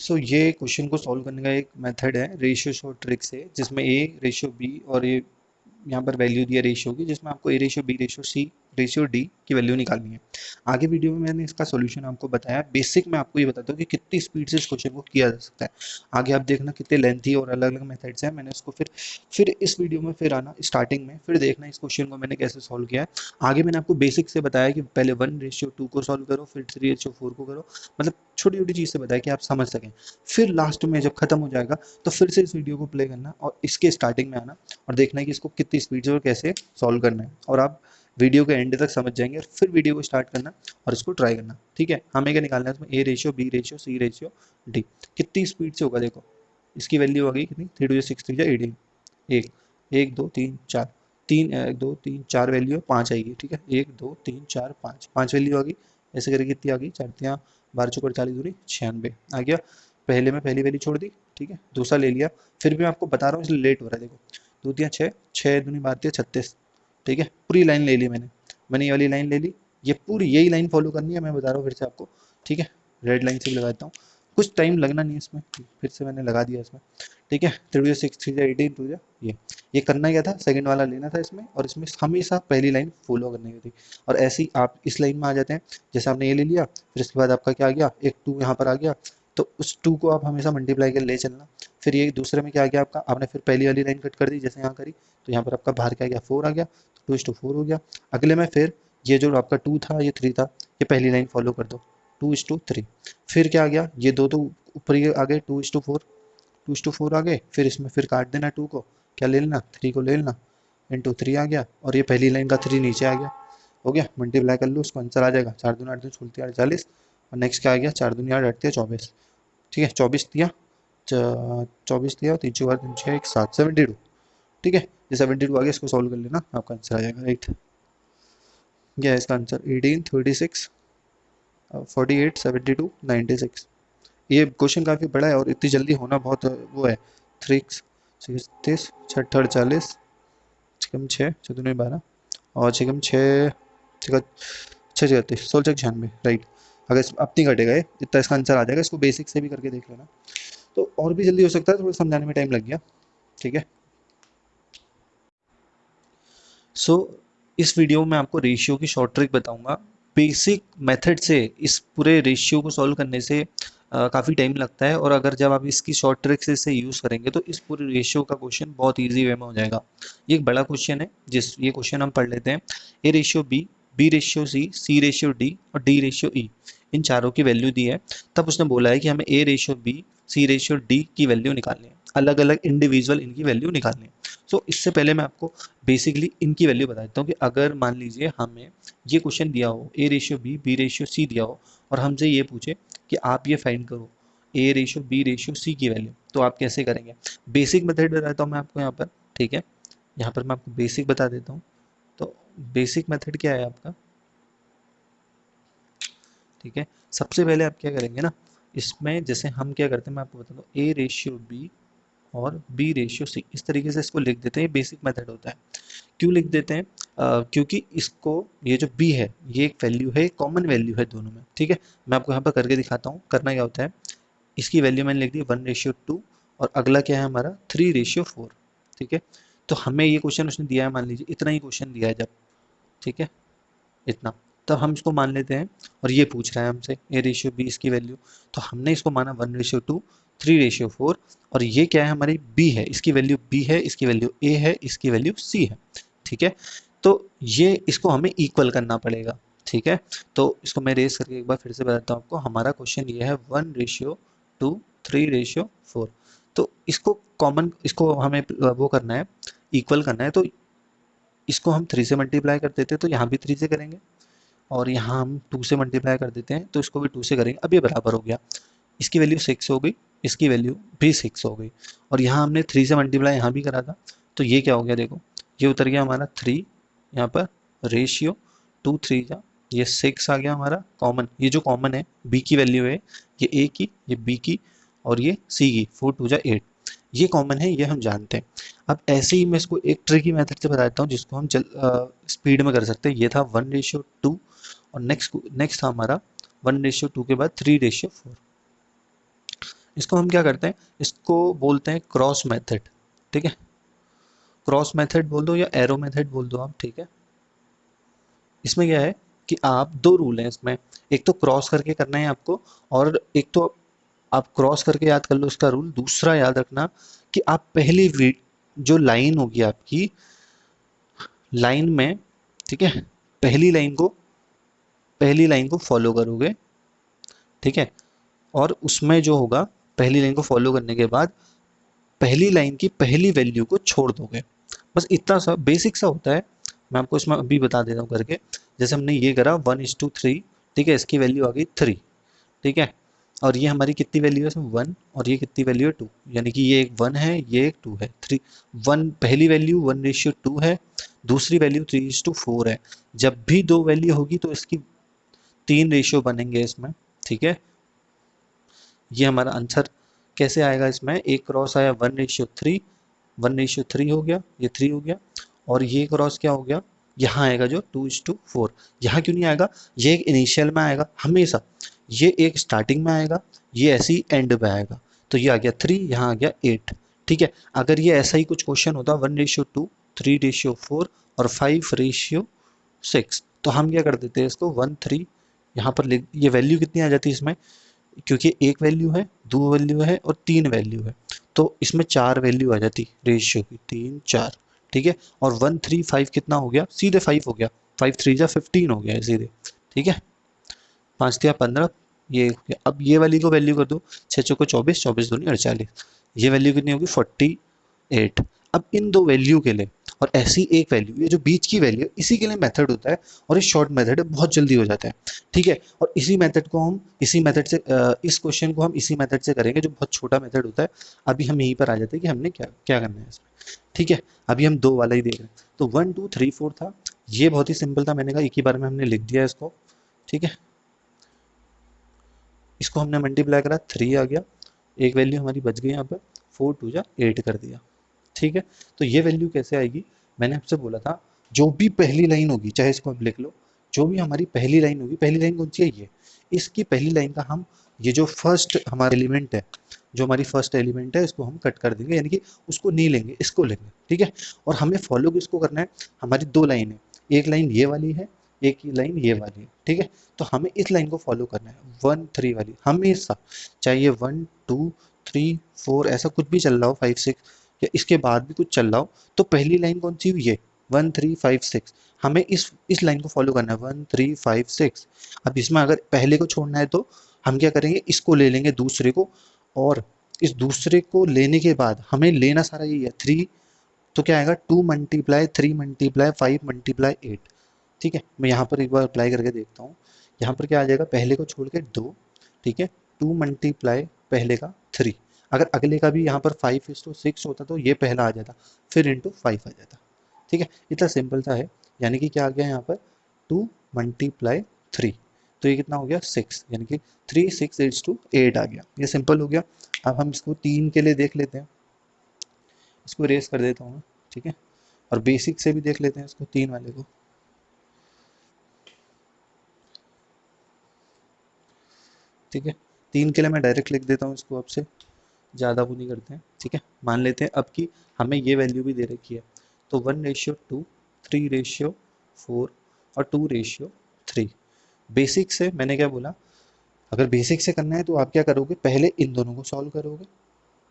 ये क्वेश्चन को सॉल्व करने का एक मेथड है रेशियो शॉर्ट ट्रिक से, जिसमें ए रेशियो बी और ये यहाँ पर वैल्यू दिया रेशियो की, जिसमें आपको A ratio B ratio C ratio D की वैल्यू निकालनी है। आगे वीडियो में मैंने इसका सॉल्यूशन आपको बताया। बेसिक में आपको ये बताता हूँ कि कितनी स्पीड से इस क्वेश्चन को किया जा सकता है। आगे आप देखना कितने लेंथी और अलग अलग मेथड्स हैं। मैंने उसको फिर इस वीडियो में फिर आना स्टार्टिंग में, फिर देखना इस क्वेश्चन को मैंने कैसे सॉल्व किया है। आगे मैंने आपको बेसिक से बताया कि पहले 1:2 को सॉल्व करो, फिर 3:4 को करो, मतलब छोटी छोटी चीज़ से बताया कि आप समझ सकें। फिर लास्ट में जब खत्म हो जाएगा तो फिर से इस वीडियो को प्ले करना और इसके स्टार्टिंग में आना और देखना है कि इसको कितनी स्पीड से और कैसे सॉल्व करना है, और आप वीडियो के एंड तक समझ जाएंगे और फिर वीडियो को स्टार्ट करना और इसको ट्राई करना। ठीक है, हमें क्या निकालना है इसमें, A ratio B ratio C ratio D कितनी स्पीड से होगा। देखो इसकी वैल्यू आ गई कितनी, 3 2 6 3 18, एक एक दो तीन चार, तीन एक दो तीन चार वैल्यू है, पाँच आएगी। ठीक है, एक दो तीन चार पाँच, पाँच वैल्यू आ गई। ऐसे करके कितनी आ गई, चार तियाँ 12 चौक 48 दूनी 96 आ गया। पहले में पहली वैल्यू छोड़ दी, ठीक है, दूसरा ले लिया। फिर भी मैं आपको बता रहा हूँ इसलिए लेट हो रहा है। देखो दो तियाँ छः, छः दूनी 12 36, ठीक है, पूरी लाइन ले ली मैंने ये वाली लाइन ले ली। ये पूरी यही लाइन फॉलो करनी है, मैं बता रहा हूँ फिर से आपको। ठीक है, रेड लाइन से भी लगा देता हूँ, कुछ टाइम लगना नहीं है इसमें, फिर से मैंने लगा दिया इसमें। ठीक है, 3 6 3 18 ये करना क्या था, सेकंड वाला लेना था इसमें, और इसमें हमेशा पहली लाइन फॉलो करनी थी। और ऐसे ही आप इस लाइन में आ जाते हैं। जैसे आपने ये ले लिया, फिर इसके बाद आपका क्या आ गया, एक 2 यहाँ पर आ गया, तो उस 2 को आप हमेशा मल्टीप्लाई कर ले चलना। फिर ये दूसरे में क्या आ गया आपका, आपने फिर पहली वाली लाइन कट कर दी जैसे यहाँ करी, तो यहाँ पर आपका बाहर क्या आ गया, 4 आ गया, तो 2:4 हो गया। अगले में फिर ये जो आपका 2 था ये 3 था, ये पहली लाइन फॉलो कर दो, 2:3। फिर क्या आ गया, ये दो तो ऊपर ही आ गए, 2:4, 2:4 आ गए। फिर इसमें फिर काट देना 2 को, क्या ले लेना, 3 को ले लेना, इंटू 3 आ गया, और ये पहली लाइन का 3 नीचे आ गया। हो गया, मल्टीप्लाई कर लो, उसको आंसर आ जाएगा 4 दूनी 8 दूनी 16 48, और नेक्स्ट क्या आ गया, 4 दूनी 8 8 24। ठीक है, 24 दिया, 24 दिया, 3 4 3 6 1 7, 72। ठीक है, ये 72 आ गया, इसको सॉल्व कर लेना, आपका आंसर आ जाएगा राइट। क्या है इसका आंसर, 18 36 48 72 96। ये क्वेश्चन काफ़ी बड़ा है और इतनी जल्दी होना बहुत वो है। 3 36 छठ 40, छिकम 6 चतुर्थ 12, और छिकम 6 छः 36 16 96 राइट। अगर अपनी घटेगा ये इतना, इसका आंसर आ जाएगा। इसको बेसिक से भी करके देख लेना, तो और भी जल्दी हो सकता है, थोड़ा समझाने में टाइम लग गया। ठीक है, सो इस वीडियो में आपको रेशियो की शॉर्ट ट्रिक बताऊंगा। बेसिक मेथड से इस पूरे रेशियो को सॉल्व करने से काफ़ी टाइम लगता है, और अगर जब आप इसकी शॉर्ट ट्रिक से इसे यूज़ करेंगे तो इस पूरे रेशियो का क्वेश्चन बहुत इजी वे में हो जाएगा। ये एक बड़ा क्वेश्चन है, ये क्वेश्चन हम पढ़ लेते हैं। A ratio B, B ratio C ratio D और डी रेशियो ई, इन चारों की वैल्यू दी है। तब उसने बोला है कि हमें A ratio B C ratio D की वैल्यू निकालनी है, अलग अलग इंडिविजुअल इनकी वैल्यू निकालनी है। सो इससे पहले मैं आपको बेसिकली इनकी वैल्यू बता देता हूँ कि अगर मान लीजिए हमें ये क्वेश्चन दिया हो, A ratio B B ratio C दिया हो, और हमसे ये पूछे कि आप ये फाइंड करो A ratio B ratio C की वैल्यू, तो आप कैसे करेंगे। बेसिक मेथड बताता हूँ मैं आपको यहाँ पर। ठीक है, यहाँ पर मैं आपको बेसिक बता देता हूँ। तो बेसिक मेथड क्या है आपका, ठीक है, सबसे पहले आप क्या करेंगे ना, इसमें जैसे हम क्या करते हैं मैं आपको बताता हूँ, ए रेशियो बी और बी रेशियो सी, इस तरीके से इसको लिख देते हैं। बेसिक मेथड होता है। क्यों लिख देते हैं, क्योंकि इसको, ये जो b है ये एक वैल्यू है, कॉमन वैल्यू है दोनों में। ठीक है, मैं आपको यहाँ पर करके दिखाता हूँ। करना क्या होता है, इसकी वैल्यू मैंने लिख दी 1:2, और अगला क्या है हमारा 3:4। ठीक है, तो हमें ये क्वेश्चन उसने दिया है, मान लीजिए इतना ही क्वेश्चन दिया है जब, ठीक है, इतना, तब हम इसको मान लेते हैं। और ये पूछ रहा है हमसे ए रेशियो बी, इसकी वैल्यू, तो हमने इसको माना 1:2 3:4, और ये क्या है हमारी बी है, इसकी वैल्यू बी है, इसकी वैल्यू ए है, इसकी वैल्यू सी है। ठीक है, तो ये इसको हमें इक्वल करना पड़ेगा। ठीक है, तो इसको मैं रेस करके एक बार फिर से बताता हूँ आपको। हमारा क्वेश्चन ये है 1:2 3:4, तो इसको कॉमन, इसको हमें वो करना है, इक्वल करना है। तो इसको हम 3 से मल्टीप्लाई कर देते हैं, तो यहाँ भी 3 से करेंगे, और यहाँ हम 2 से मल्टीप्लाई कर देते हैं, तो इसको भी 2 से करेंगे। अब ये बराबर हो गया, इसकी वैल्यू 6 हो गई, इसकी वैल्यू भी 6 हो गई, और यहाँ हमने 3 से मल्टीप्लाई यहाँ भी करा था, तो ये क्या हो गया, देखो ये उतर गया हमारा 3, यहाँ पर रेशियो 2 3 जा, ये 6 आ गया हमारा कॉमन। ये जो कॉमन है बी की वैल्यू है, ये ए की, ये बी की, और ये सी की, 4 2 जा 8, ये कॉमन है, ये हम जानते हैं। अब ऐसे ही मैं इसको एक ट्रिकी मेथड से बता देता हूँ जिसको हम स्पीड में कर सकते हैं। ये था 1:2, और नेक्स्ट नेक्स्ट था हमारा 1:2 के बाद 3:4। इसको हम क्या करते हैं, इसको बोलते हैं क्रॉस मेथड, ठीक है। क्रॉस मेथड बोल दो या एरो मेथड बोल दो आप, ठीक है। इसमें क्या है कि आप दो रूल हैं इसमें, एक तो क्रॉस करके करना है आपको, और एक तो आप क्रॉस करके याद कर लो इसका रूल। दूसरा याद रखना कि आप जो लाइन होगी आपकी, लाइन में, ठीक है, पहली लाइन को पहली लाइन को फॉलो करोगे, ठीक है। और उसमें जो होगा, पहली लाइन को फॉलो करने के बाद पहली लाइन की पहली वैल्यू को छोड़ दोगे। बस इतना सा बेसिक सा होता है। मैं आपको इसमें अभी बता देता हूँ करके। जैसे हमने ये करा 1:3, ठीक है, इसकी वैल्यू आ गई 3, ठीक है। और ये हमारी कितनी वैल्यू है इसमें 1, और ये कितनी वैल्यू है 2, यानी कि ये एक 1 है, ये एक 2 है। 3 1 पहली वैल्यू 1:2 है, दूसरी वैल्यू 3:4 है। जब भी दो वैल्यू होगी तो इसकी 3 रेशियो बनेंगे इसमें, ठीक है। ये हमारा आंसर कैसे आएगा, इसमें एक क्रॉस आया 1:3, 1:3 हो गया, ये 3 हो गया। और ये क्रॉस क्या हो गया, यहाँ आएगा जो 2:4। यहाँ क्यों नहीं आएगा, ये एक इनिशियल में आएगा हमेशा, ये एक स्टार्टिंग में आएगा, ये ऐसे ही एंड में आएगा। तो ये आ गया 3, यहाँ आ गया 8, ठीक है। अगर ये ऐसा ही कुछ क्वेश्चन होता 1:2, 3:4 और 5:6, तो हम क्या कर देते हैं इसको 1:3 यहाँ पर लिख, ये वैल्यू कितनी आ जाती है इसमें, क्योंकि एक वैल्यू है, दो वैल्यू है और तीन वैल्यू है, तो इसमें चार वैल्यू आ जाती रेशियो की, 3 4, ठीक है। और 1:3 5 कितना हो गया, सीधे 5 हो गया, 5 3 जा 15 हो गया सीधे, ठीक है। 5 3 15, ये हो गया। अब ये वाली को वैल्यू कर दो, 6 4 24, 24 दूनी 48, ये वैल्यू कितनी होगी 48। अब इन दो वैल्यू के लिए और ऐसी एक वैल्यू, ये जो बीच की वैल्यू है, इसी के लिए मेथड होता है, और ये शॉर्ट मेथड है, बहुत जल्दी हो जाता है, ठीक है। और इसी मेथड को हम इसी मेथड से इस क्वेश्चन को हम इसी मेथड से करेंगे, जो बहुत छोटा मेथड होता है। अभी हम यहीं पर आ जाते हैं कि हमने क्या क्या करना है इसमें, ठीक है। अभी हम दो वाला ही देख रहे हैं, तो 1 2 3 4 था, ये बहुत ही सिंपल था, मैंने कहा एक ही बार में हमने लिख दिया इसको, ठीक है। इसको हमने मल्टीप्लाई करा, 3 आ गया, एक वैल्यू हमारी बच गई यहाँ पर, 4 2 जा 8 कर दिया, ठीक है। तो ये वैल्यू कैसे आएगी, मैंने आपसे बोला था, जो भी पहली लाइन होगी, चाहे इसको आप लिख लो, जो भी हमारी पहली लाइन होगी, पहली लाइन कौन सी है, ये, इसकी पहली लाइन का हम, ये जो फर्स्ट हमारा एलिमेंट है, जो हमारी फर्स्ट एलिमेंट है, इसको हम कट कर देंगे, यानी कि उसको नहीं लेंगे, इसको लेंगे, ठीक है। और हमें फॉलो किसको करना है, हमारी दो लाइन है, एक लाइन ये वाली है, एक ही लाइन ये वाली है, ठीक है। तो हमें इस लाइन को फॉलो करना है, 1 3 वाली हमेशा, चाहे ये 1 2 3 4 ऐसा कुछ भी चल रहा हो, 5 6 या इसके बाद भी कुछ चल रहा हो, तो पहली लाइन कौन सी हुई है, 1 3 5 6, हमें इस लाइन को फॉलो करना है, 1 3 5 6। अब इसमें अगर पहले को छोड़ना है तो हम क्या करेंगे, इसको ले लेंगे दूसरे को, और इस दूसरे को लेने के बाद हमें लेना सारा यही है 3, तो क्या आएगा 2 × 3 × 5 × 8, ठीक है। मैं यहाँ पर एक बार अप्लाई करके देखता हूँ, यहाँ पर क्या आ जाएगा, पहले को छोड़ के 2, ठीक है, 2 × पहले का 3, अगर अगले का भी यहाँ पर 5:6 होता तो ये पहला आ जाता, फिर इंटू 5 आ जाता, ठीक है। इतना सिंपल सा है, यानी कि क्या आ गया यहाँ पर 2 × 3, तो ये कितना हो गया 6, यानी कि 3 6 8 आ गया, ये सिंपल हो गया। अब हम इसको 3 के लिए देख लेते हैं, इसको रेस कर देता हूँ मैं, ठीक है। और बेसिक से भी देख लेते हैं इसको, 3 वाले को, ठीक है। 3 के लिए मैं डायरेक्ट लिख देता हूँ इसको, आपसे ज़्यादा वो नहीं करते हैं, ठीक है। मान लेते हैं अब कि हमें ये वैल्यू भी दे रखी है, तो 1:2, 3:4 और 2:3। बेसिक से मैंने क्या बोला, अगर बेसिक से करना है तो आप क्या करोगे, पहले इन दोनों को सॉल्व करोगे,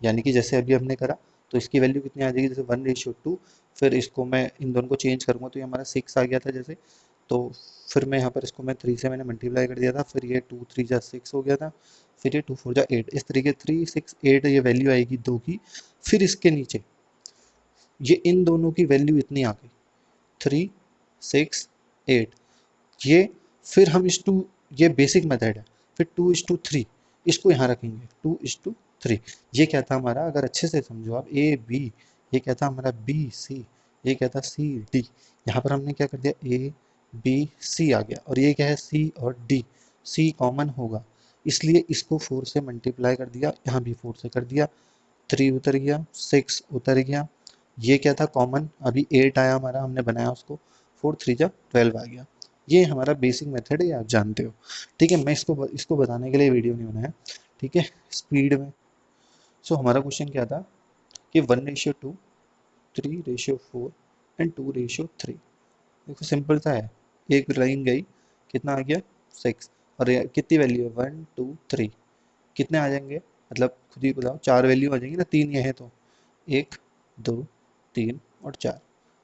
यानी कि जैसे अभी हमने करा, तो इसकी वैल्यू कितनी आ जाएगी, जैसे 1:2, फिर इसको मैं इन दोनों को चेंज करूँगा तो ये हमारा 6 आ गया था जैसे, तो फिर मैं यहाँ पर इसको मैं 3 से मैंने मल्टीप्लाई कर दिया था, फिर ये 2 3 जा 6 हो गया था, फिर ये 2 4 जा 8, इस तरीके 3 6 8 ये वैल्यू आएगी दो की। फिर इसके नीचे ये इन दोनों की वैल्यू इतनी आ गई, 3 6 8, ये, फिर हम ये बेसिक मेथड है, फिर 2:3 इसको यहाँ रखेंगे, 2:3, ये क्या था हमारा, अगर अच्छे से समझो आप, ए बी, ये क्या था हमारा बी सी, ये क्या था सी डी, यहाँ पर हमने क्या कर दिया, ए बी सी आ गया, और ये क्या है सी और डी, सी कॉमन होगा, इसलिए इसको 4 से मल्टीप्लाई कर दिया, यहाँ भी 4 से कर दिया, 3 उतर गया, 6 उतर गया, ये क्या था कॉमन, अभी 8 आया हमारा, हमने बनाया उसको, 4 3 जा 12 आ गया। ये हमारा बेसिक मेथड है, ये आप जानते हो, ठीक है। मैं इसको इसको बताने के लिए वीडियो नहीं बनाया, ठीक है, स्पीड में सो हमारा क्वेश्चन क्या था कि 1:2, 3:4 एंड 2:3। देखो सिंपल सा है, एक लाइन गई, कितना आ गया 6, और कितनी वैल्यू है 1 2 3, कितने आ जाएंगे, मतलब खुद ही बताओ, 4 वैल्यू आ जाएंगी ना, 3 ये है तो 1 2 3 और 4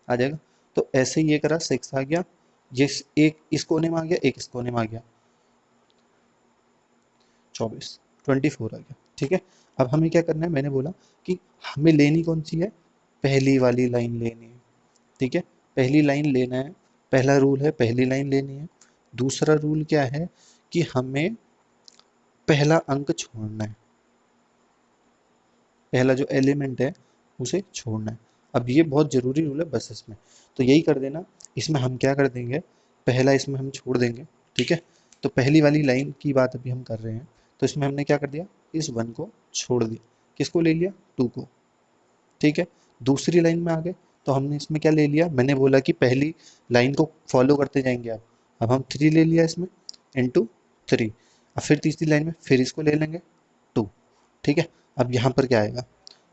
आ जाएगा। तो ऐसे ही ये करा 6 आ गया, ये एक इस कोने में आ गया, एक इस कोने में आ गया, 24 आ गया। ठीक है, अब हमें क्या करना है, मैंने बोला कि हमें लेनी कौन सी है, पहली वाली लाइन लेनी है। ठीक है, पहली लाइन लेना है, पहला रूल है पहली लाइन लेनी है। दूसरा रूल क्या है कि हमें पहला अंक छोड़ना है, पहला जो एलिमेंट है उसे छोड़ना है। अब ये बहुत जरूरी रूल है बस इसमें, तो यही कर देना। इसमें हम क्या कर देंगे, पहला इसमें हम छोड़ देंगे। ठीक है, तो पहली वाली लाइन की बात अभी हम कर रहे हैं, तो इसमें हमने क्या कर दिया, इस 1 को छोड़ दिया, किसको ले लिया, 2 को। ठीक है, दूसरी लाइन में आ गए, तो हमने इसमें क्या ले लिया, मैंने बोला कि पहली लाइन को फॉलो करते जाएंगे आप। अब हम 3 ले लिया इसमें, इंटू 3। अब फिर तीसरी लाइन में फिर इसको ले लेंगे 2। ठीक है, अब यहाँ पर क्या आएगा,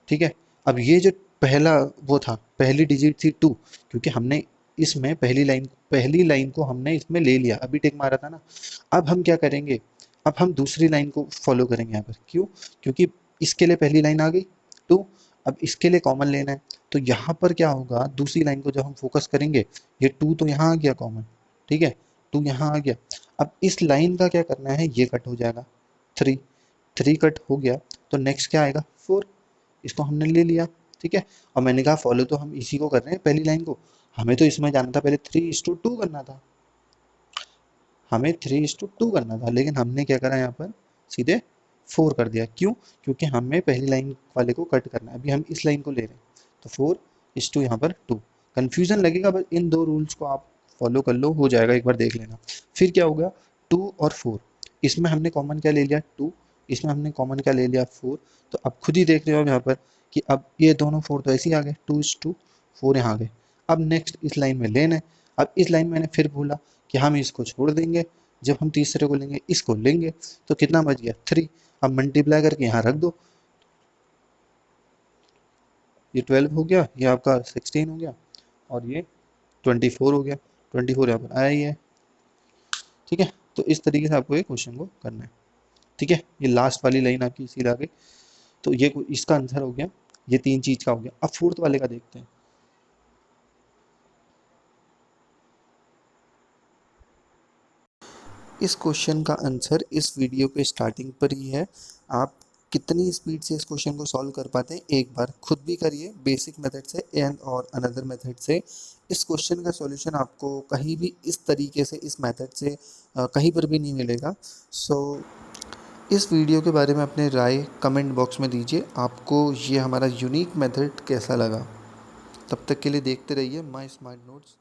ठीक है, अब ये जो पहला वो था, पहली डिजिट थी 2, क्योंकि हमने इसमें पहली लाइन को हमने इसमें ले लिया, अभी टिक मारा था ना। अब हम क्या करेंगे, अब हम दूसरी लाइन को फॉलो करेंगे यहाँ पर, क्यों, क्योंकि इसके लिए पहली लाइन आ गई 2, अब इसके लिए कॉमन लेना है, तो यहाँ पर क्या होगा, दूसरी लाइन को जब हम फोकस करेंगे, ये 2 तो यहाँ आ गया कॉमन। ठीक है, 2 यहाँ आ गया। अब इस लाइन का क्या करना है, ये कट हो जाएगा, 3, 3 कट हो गया, तो नेक्स्ट क्या आएगा 4, इसको हमने ले लिया। ठीक है, और मैंने कहा फॉलो तो हम इसी को कर रहे हैं, पहली लाइन को, हमें तो इसमें जाना था, पहले 3:2 करना था, हमें 3:2 करना था, लेकिन हमने क्या करा यहाँ पर, सीधे 4 कर दिया। क्यों, क्योंकि हमें पहली लाइन वाले को कट करना है, अभी हम इस लाइन को ले रहे हैं, तो 4:2 यहाँ पर 2। कन्फ्यूजन लगेगा, बस इन दो रूल्स को आप फॉलो कर लो, हो जाएगा, एक बार देख लेना। फिर क्या होगा, 2 और 4, इसमें हमने कॉमन क्या ले लिया 2, इसमें हमने कॉमन क्या ले लिया 4। तो अब खुद ही देख रहे हो यहाँ पर कि अब ये दोनों 4 तो ऐसे ही आ गए, 2:4 यहाँ आ गए। अब नेक्स्ट इस लाइन में लेना है, अब इस लाइन में मैंने फिर बोला कि हम इसको छोड़ देंगे, जब हम तीसरे को लेंगे इसको लेंगे, तो कितना बच गया 3। अब मल्टीप्लाई करके यहाँ रख दो, ये 12 हो गया, ये आपका 16 हो गया, और ये 24 हो गया, 24 यहाँ पर आया ही है। ठीक है, तो इस तरीके से आपको ये क्वेश्चन को करना है। ठीक है, ये लास्ट वाली लाइन आपकी इसी आ गई, तो ये इसका आंसर हो गया, ये 3 चीज का हो गया। अब फोर्थ वाले का देखते हैं। इस क्वेश्चन का आंसर इस वीडियो के स्टार्टिंग पर ही है। आप कितनी स्पीड से इस क्वेश्चन को सॉल्व कर पाते हैं, एक बार खुद भी करिए बेसिक मेथड से एंड और अनदर मेथड से। इस क्वेश्चन का सॉल्यूशन आपको कहीं भी इस तरीके से, इस मेथड से कहीं पर भी नहीं मिलेगा। सो इस वीडियो के बारे में अपने राय कमेंट बॉक्स में दीजिए, आपको ये हमारा यूनिक मेथड कैसा लगा। तब तक के लिए देखते रहिए माय स्मार्ट नोट्स।